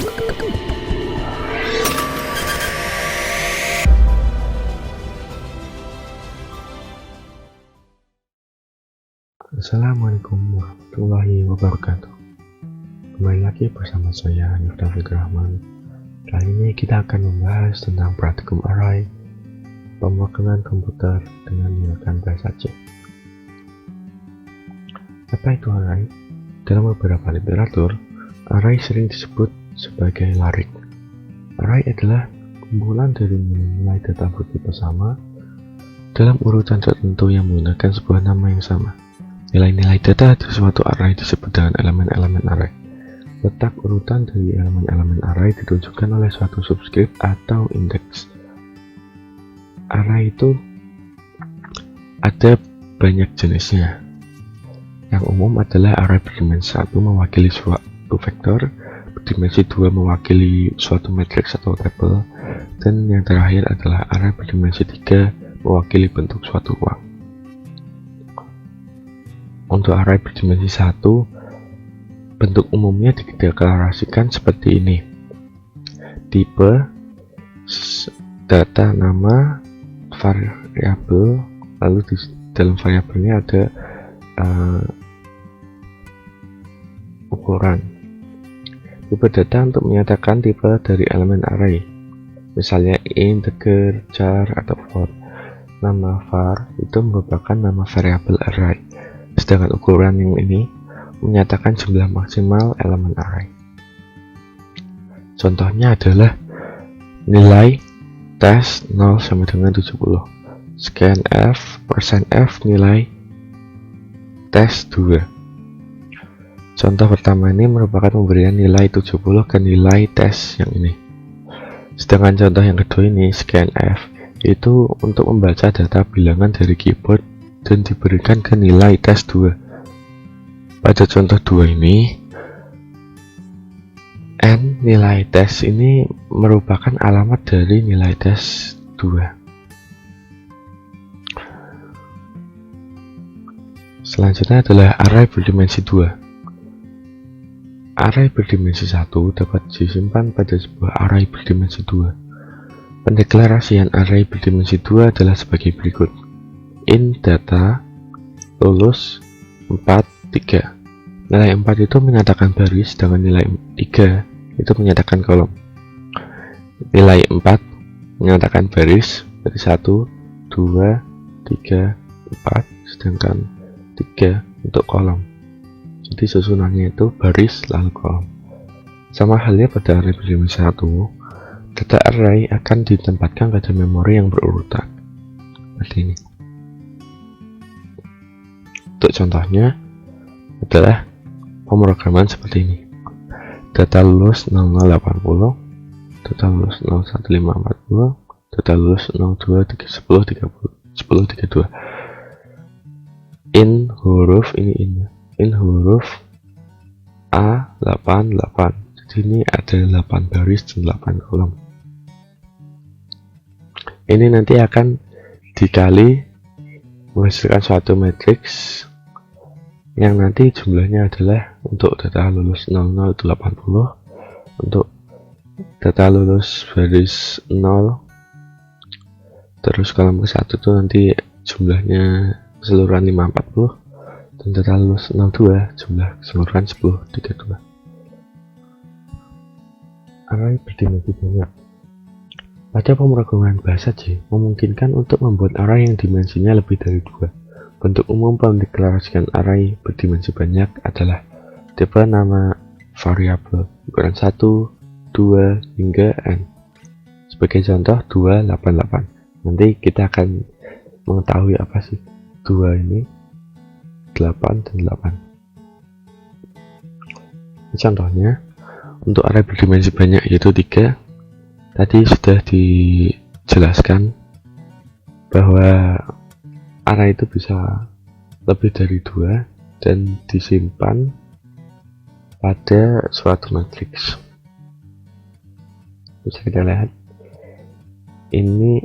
Assalamualaikum warahmatullahi wabarakatuh. Kembali lagi bersama saya Yudha Fikrahman. Kali ini kita akan membahas tentang praktikum array, pemrograman komputer dengan menggunakan bahasa C. Apa itu array? Dalam beberapa literatur, array sering disebut sebagai larik. Array adalah kumpulan dari nilai data bertipe sama dalam urutan tertentu yang menggunakan sebuah nama yang sama. Nilai-nilai data di suatu array disebut dengan elemen-elemen array. Letak urutan dari elemen-elemen array ditunjukkan oleh suatu subskrip atau indeks. Array itu ada banyak jenisnya. Yang umum adalah array berdimensi 1 mewakili suatu vektor, berdimensi 2 mewakili suatu matriks atau tabel, dan yang terakhir adalah array berdimensi 3 mewakili bentuk suatu uang. Untuk array berdimensi 1, bentuk umumnya dideklarasikan seperti ini. Tipe, data, nama, variabel, lalu di dalam variabelnya ada ukuran. Tipe data untuk menyatakan tipe dari elemen array, misalnya integer, char, atau float. Nama var itu merupakan nama variabel array. Sedangkan ukuran yang ini menyatakan jumlah maksimal elemen array. Contohnya adalah nilai tes 0 sampai dengan 70, scanf, %f nilai tes 2. Contoh pertama ini merupakan pemberian nilai 70 ke nilai tes yang ini. Sedangkan contoh yang kedua ini, scanf, itu untuk membaca data bilangan dari keyboard dan diberikan ke nilai tes 2. Pada contoh 2 ini, n nilai tes ini merupakan alamat dari nilai tes 2. Selanjutnya adalah array berdimensi 2. Array berdimensi 1 dapat disimpan pada sebuah array berdimensi 2. Pendeklarasian array berdimensi 2 adalah sebagai berikut. Int data lulus 4, 3. Nilai 4 itu menyatakan baris, sedangkan nilai 3 itu menyatakan kolom. Nilai 4 menyatakan baris dari 1, 2, 3, 4, sedangkan 3 untuk kolom. Jadi susunannya itu baris lalu kolom. Sama halnya pada array berdimensi 1, data array akan ditempatkan pada memori yang berurutan seperti ini. Untuk contohnya adalah pemrograman seperti ini. Data lulus 0080, data lulus 01540, data lulus 021032. In huruf ini in huruf A88. Jadi ini ada 8 baris dan 8 kolom. Ini nanti akan dikali menghasilkan suatu matriks yang nanti jumlahnya adalah untuk data lulus 00 itu 80, untuk data lulus baris 0 terus kolom ke 1 itu nanti jumlahnya keseluruhan 540, dan data lulus 02 jumlah keseluruhan 1032. Array berdimensi banyak. Pada pemrograman bahasa C memungkinkan untuk membuat array yang dimensinya lebih dari 2. Bentuk umum mendeklarasikan array berdimensi banyak adalah tipe nama variabel ukuran 1, 2, hingga n. Sebagai contoh 288. Nanti kita akan mengetahui apa sih 2 ini, 8 dan 8. Ini contohnya untuk array berdimensi banyak yaitu 3. Tadi sudah dijelaskan bahwa array itu bisa lebih dari 2 dan disimpan pada suatu matriks. Bisa kita lihat ini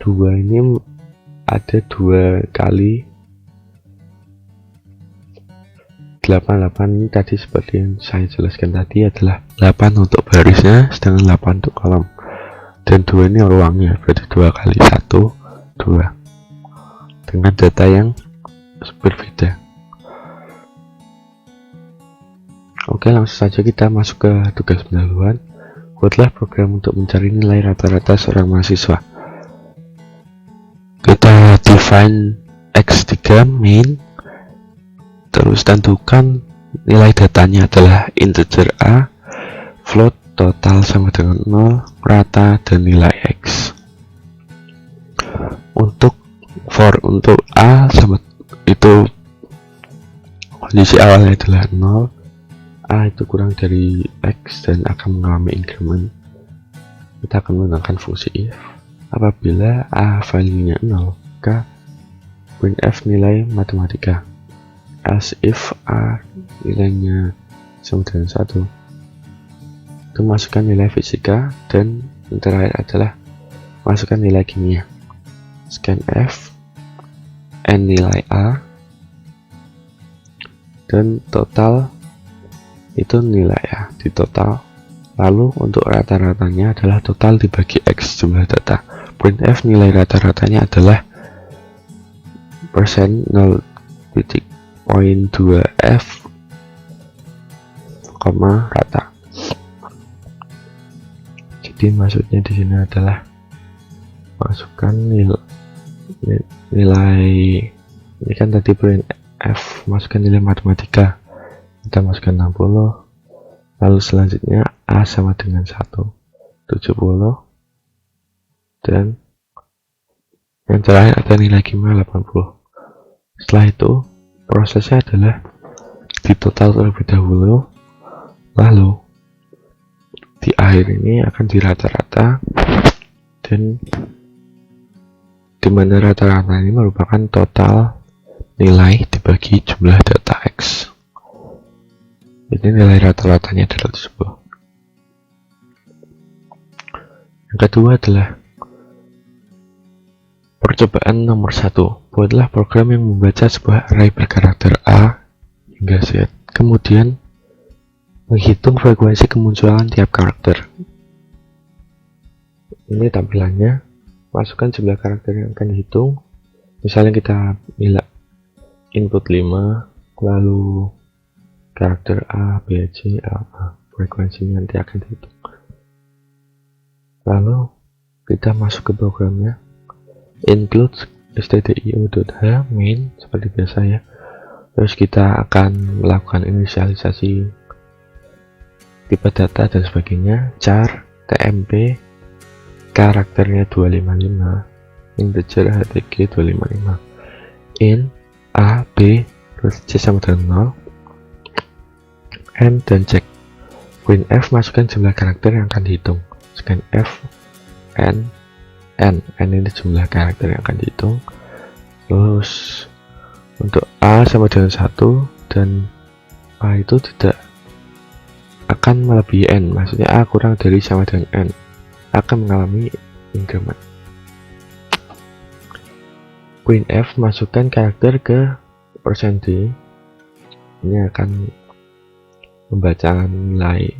2 ini ada 2 kali 88 ini tadi seperti yang saya jelaskan tadi adalah 8 untuk barisnya, sedangkan 8 untuk kolom, dan 2 ini ruangnya, berarti 2 kali 1 2 dengan data yang berbeda. Oke, langsung saja kita masuk ke tugas pendahuluan. Buatlah program untuk mencari nilai rata-rata seorang mahasiswa. Kita define x3 main, terus tentukan nilai datanya adalah integer a, float, total sama dengan 0, rata, dan nilai x. Untuk a sama itu kondisi awalnya adalah 0, a itu kurang dari x dan akan mengalami increment. Kita akan menggunakan fungsi if. Apabila a value-nya 0, maka printf nilai matematika. As if a nilainya sama dengan 1, itu masukkan nilai fisika, dan yang terakhir adalah masukkan nilai kimia. Scanf n nilai a, dan total itu nilai a di total. Lalu untuk rata-ratanya adalah total dibagi x jumlah data. Printf nilai rata-ratanya adalah persen 0.2f, rata. Jadi maksudnya di sini adalah masukkan nilai ini kan tadi printf, masukkan nilai matematika, kita masukkan 60, lalu selanjutnya a sama dengan 1, 70, dan yang terakhir ada nilai kimia 80. Setelah itu prosesnya adalah di total terlebih dahulu, lalu di akhir ini akan dirata-rata, dan dimana rata-rata ini merupakan total nilai dibagi jumlah data x. Ini nilai rata-ratanya adalah tersebut. Yang kedua adalah percobaan nomor 1. Buatlah program yang membaca sebuah array berkarakter A hingga Z, kemudian menghitung frekuensi kemunculan tiap karakter. Ini tampilannya. Masukkan jumlah karakter yang akan dihitung. Misalnya kita input 5, lalu karakter A, B, C, A, frekuensinya nanti akan dihitung. Lalu kita masuk ke programnya, include stdio.h main seperti biasa ya. Terus kita akan melakukan inisialisasi tipe data dan sebagainya, char, tmp, karakternya 255, integer htg 255, in a, b, terus c sama dengan 0, n, dan check. Printf masukkan jumlah karakter yang akan dihitung. Scanf n ini jumlah karakter yang akan dihitung. Terus untuk a sama dengan 1 dan a itu tidak akan melebihi n, maksudnya a kurang dari sama dengan n, akan mengalami increment. Printf masukkan karakter ke %d, ini akan membaca nilai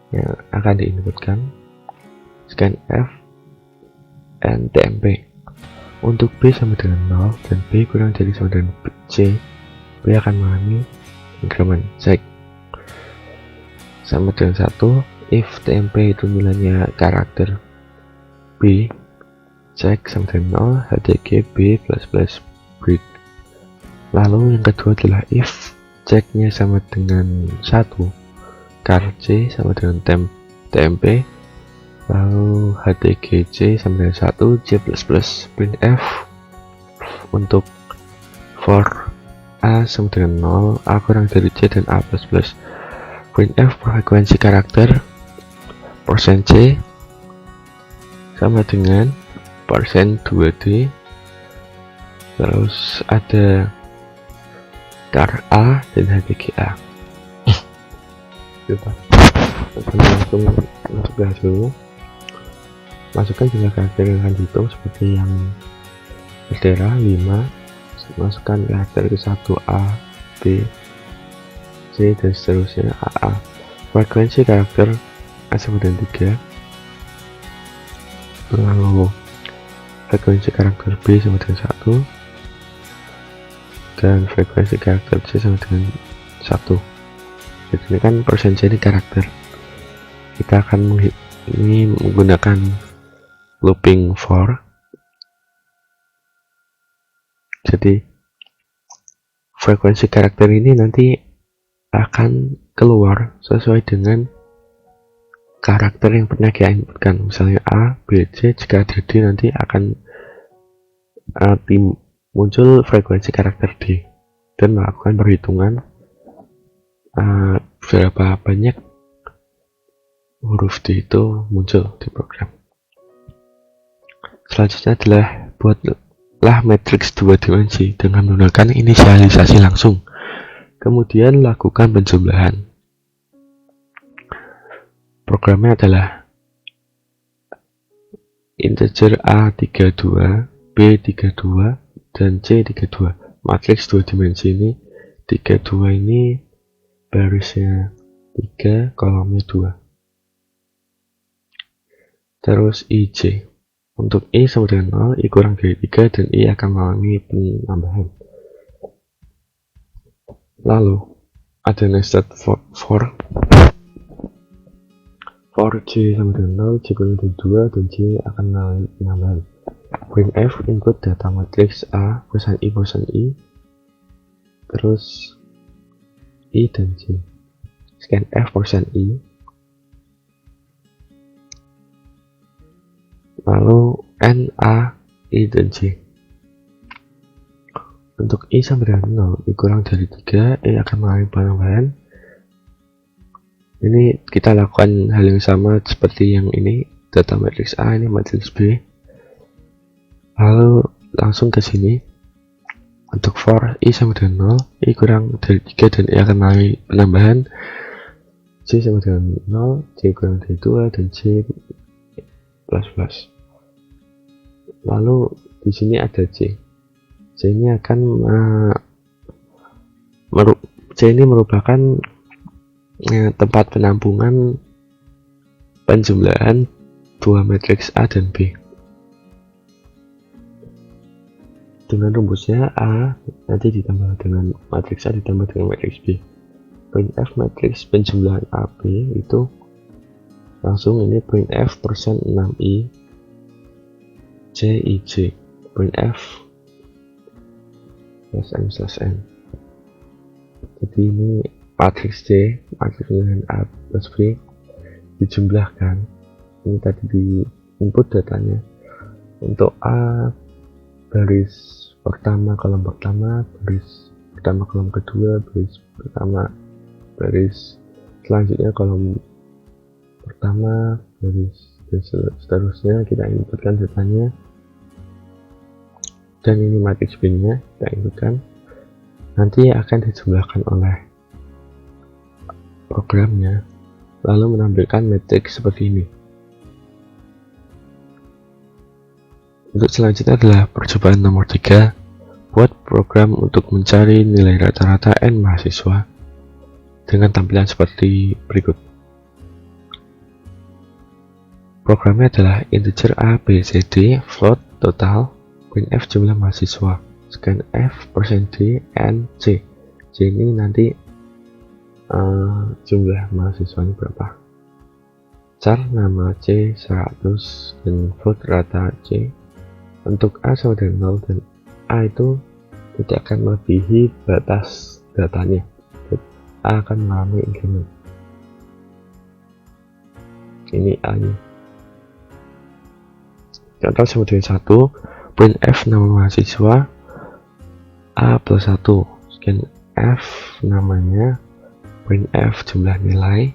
yang akan diinputkan. Scanf n tmp. Untuk b sama dengan 0 dan b kurang dari sama dengan c, b akan mengalami increment. Check sama dengan 1, if tmp itu nilainya karakter b, check sama dengan 0, htg b plus break. Lalu yang kedua adalah if checknya sama dengan 1, char c sama dengan tmp, lalu htgc sama dengan 1, c++. Printf untuk for a sama dengan 0, a kurang dari c, dan a++. Printf frekuensi karakter %c sama dengan %2d, terus ada char a dan htga. Kita langsung masuk ke hasil. Masukkan jumlah karakter yang akan dihitung seperti yang bendera 5. Masukkan karakter ke 1, A, B, C, dan seterusnya AA. Frekuensi karakter A sama dengan 3, lalu frekuensi karakter B sama dengan 1, dan frekuensi karakter C sama dengan 1. Jadi ini kan persen C ini karakter. Kita akan ini menggunakan looping for. Jadi frekuensi karakter ini nanti akan keluar sesuai dengan karakter yang pernah kita inputkan. Misalnya A, B, C, jika ada D nanti akan muncul frekuensi karakter D dan melakukan perhitungan berapa banyak huruf D itu muncul di program. Selanjutnya adalah buatlah matriks 2 dimensi dengan menggunakan inisialisasi langsung. Kemudian lakukan penjumlahan. Programnya adalah integer A32, B32, dan C32. Matriks 2 dimensi ini 32 ini barisnya 3, kolomnya 2. Terus IJ. Untuk I sama dengan 0, I kurang dari 3, dan I akan mengalami penambahan. Lalu ada nested for J sama dengan 0, J kurang dari 2, dan J akan mengalami penambahan. Printf input data matriks A persen I, terus I dan J. Scanf persen I, lalu N, A, I, dan J. Untuk I sama dengan 0, I kurang dari 3, I akan mengalami penambahan. Ini kita lakukan hal yang sama seperti yang ini, data matriks A, ini matriks B. Lalu langsung ke sini. Untuk for I sama dengan 0, I kurang dari 3, dan I akan mengalami penambahan. J sama dengan 0, J kurang dari 2, dan J plus. Lalu di sini ada J. J ini akan J ini merupakan tempat penampungan penjumlahan 2 matriks A dan B. Dengan rumusnya A nanti ditambah dengan matriks A ditambah dengan matriks B. Printf matriks penjumlahan AB itu langsung ini printf persen 6i CIJ. Printf /n. Jadi ini matriks C, matriks dengan A plus B dijumlahkan. Ini tadi di input datanya. Untuk A baris pertama kolom pertama, baris pertama kolom kedua, baris pertama, baris selanjutnya kolom pertama, baris dan seterusnya kita inputkan datanya. Dan ini matriks B nya kita inputkan. Nanti akan dijumlahkan oleh programnya, lalu menampilkan matriks seperti ini. Untuk selanjutnya adalah percobaan nomor 3. Buat program untuk mencari nilai rata-rata N mahasiswa dengan tampilan seperti berikut. Programnya adalah integer A, B, C, D, float, total, printf jumlah mahasiswa, scanf persen D, N, C. C ini nanti jumlah mahasiswanya berapa. Char nama C 100 dan float rata C. Untuk A sama dengan 0 dan A itu tidak akan melebihi batas datanya. A akan mengalami increment. Ini A nya. Contoh sama dengan 1, printf nama mahasiswa A plus 1, scanf namanya, printf jumlah nilai,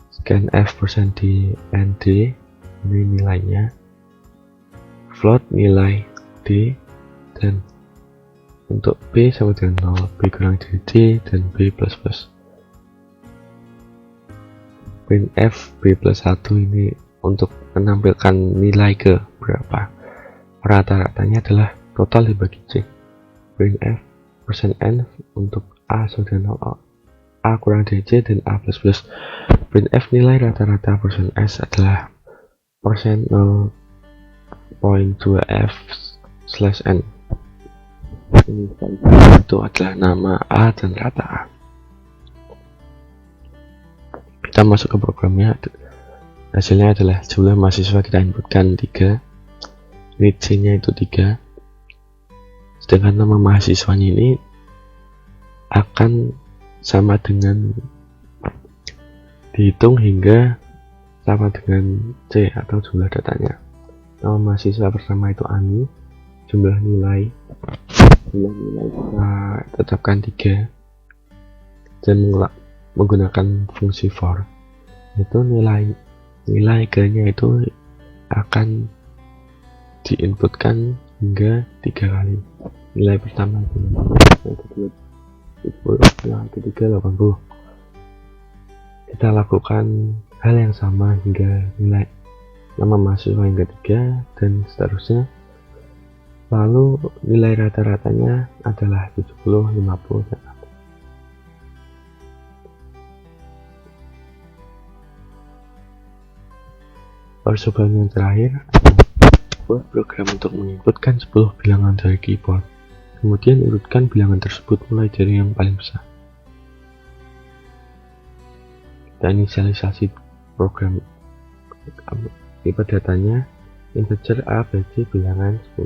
scanf persen D, ND, ini nilainya, float nilai D, dan untuk B sama dengan 0, B kurang dari D, dan B plus plus. Printf B plus 1 ini untuk menampilkan nilai ke berapa. Rata-ratanya adalah total dibagi C. Printf persen N untuk A sama dengan 0, A kurang DC dan A++. Printf nilai rata-rata persen S adalah persen 0.2f/n. Ini itu adalah nama A dan rata A. Kita masuk ke programnya. Hasilnya adalah jumlah mahasiswa kita inputkan 3, ini C-nya itu 3, sedangkan nama mahasiswanya ini akan sama dengan dihitung hingga sama dengan C atau jumlah datanya. Nama mahasiswa pertama itu Ani, jumlah nilai kita tetapkan 3 dan menggunakan fungsi for, itu nilai G-nya itu akan diinputkan hingga 3 kali. Nilai pertama itu yang kedua 10, yang ketiga 80. Kita lakukan hal yang sama hingga nilai nama mahasiswa yang ketiga dan seterusnya. Lalu nilai rata-ratanya adalah 70, 50, dan 60. Percobaan yang terakhir, buat program untuk menginputkan 10 bilangan dari keyboard. Kemudian urutkan bilangan tersebut mulai dari yang paling besar. Kita inisialisasi program. Tipe datanya integer A, B, C bilangan 10.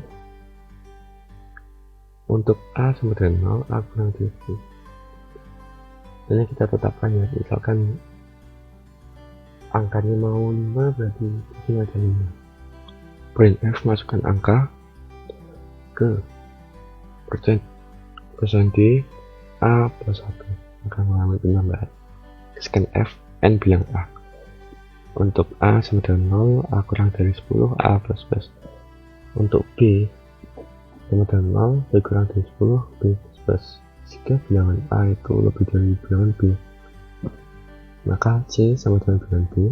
Untuk A sama dengan 0, A kurang dari 10. Ini kita tetapkan ya, misalkan angkanya mau 5, berarti di sini ada 5. Printf masukkan angka ke persen D A plus 1 akan mengalami penambahan. Scan F, N bilang A. Untuk A sama dengan 0, A kurang dari 10, A plus plus. Untuk B sama dengan 0, B kurang dari 10, B plus plus. Jika bilangan A itu lebih dari bilangan B, maka C sama dengan bilangan B,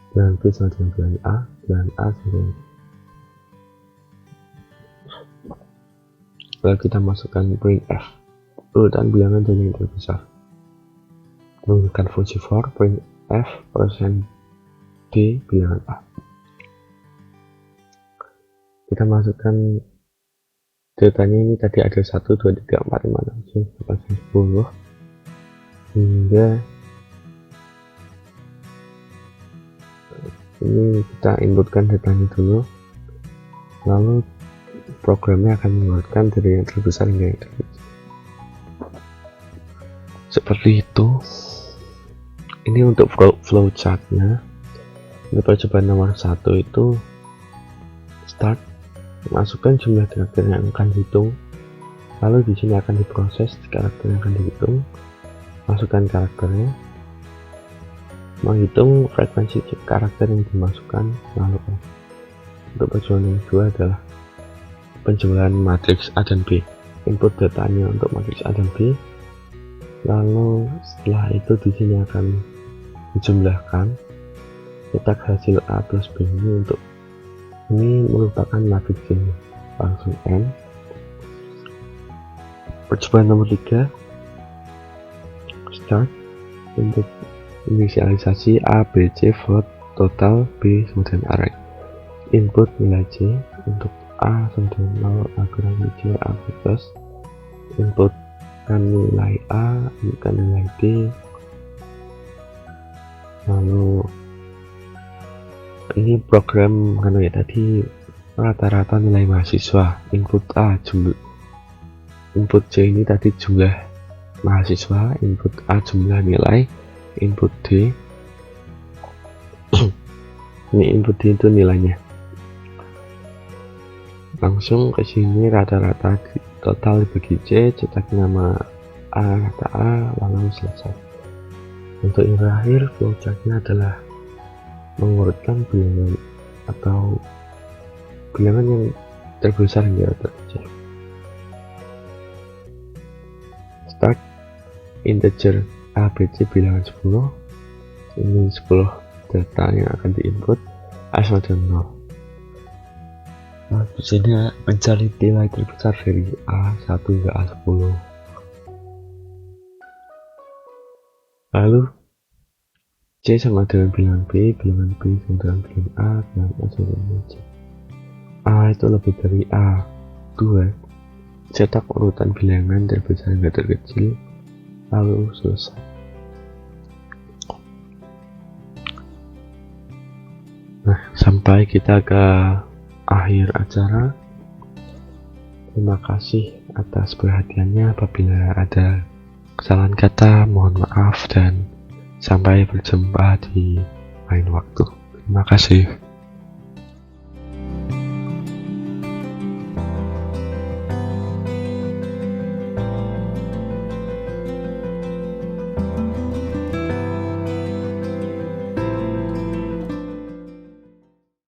bilangan B sama dengan bilangan A, bilangan A sama dengan B. Lalu kita masukkan printf, urutan bilangan dari yang terbesar. Menggunakan fungsi for, printf persen D bilangan A. Kita masukkan datanya, ini tadi ada 1, 2, 3, 4, 5, 6, 7, 8, 10 hingga ini kita inputkan datanya dulu, lalu programnya akan mengurutkan dari yang terbesar hingga yang terkecil. Seperti itu. Ini untuk flowchartnya. Untuk percobaan nomor 1 itu start, masukkan jumlah karakter yang akan dihitung, lalu di sini akan diproses karakter yang akan dihitung, masukkan karakternya, menghitung frekuensi karakter yang dimasukkan, lalu untuk percobaan nomor 2 adalah penjumlahan matriks A dan B. Input datanya untuk matriks A dan B, lalu setelah itu di sini akan dijumlahkan, cetak hasil A plus B ini. Untuk ini merupakan matriks ini, langsung N. Percobaan nomor 3 start, untuk inisialisasi A, B, C float total, B sama dengan array. Input nilai C, untuk A sama dengan 0, A kurang dari C, A plus. Inputkan nilai A, inputkan nilai D, lalu ini program kan ya, tadi rata-rata nilai mahasiswa. Input A jumlah, input C ini tadi jumlah mahasiswa, input A jumlah nilai, input D ini input D itu nilainya. Langsung ke sini rata-rata total dibagi C, cetak nama A, rata A, lalu selesai. Untuk yang terakhir, flowchartnya adalah mengurutkan bilangan atau bilangan yang terbesar hingga terkecil. Start, integer A, B, C bilangan 10. Ini 10 data yang akan diinput, A sama dengan 0. Nah, di sini mencari nilai terbesar dari A1 hingga A10. Lalu C sama dengan bilangan B sama dengan bilangan A, bilangan A sama dengan C. A itu lebih dari A 2. Cetak urutan bilangan dari besar hingga terkecil, lalu selesai. Nah, sampai kita ke akhir acara. Terima kasih atas perhatiannya. Apabila ada kesalahan kata, mohon maaf, dan sampai berjumpa di lain waktu. Terima kasih.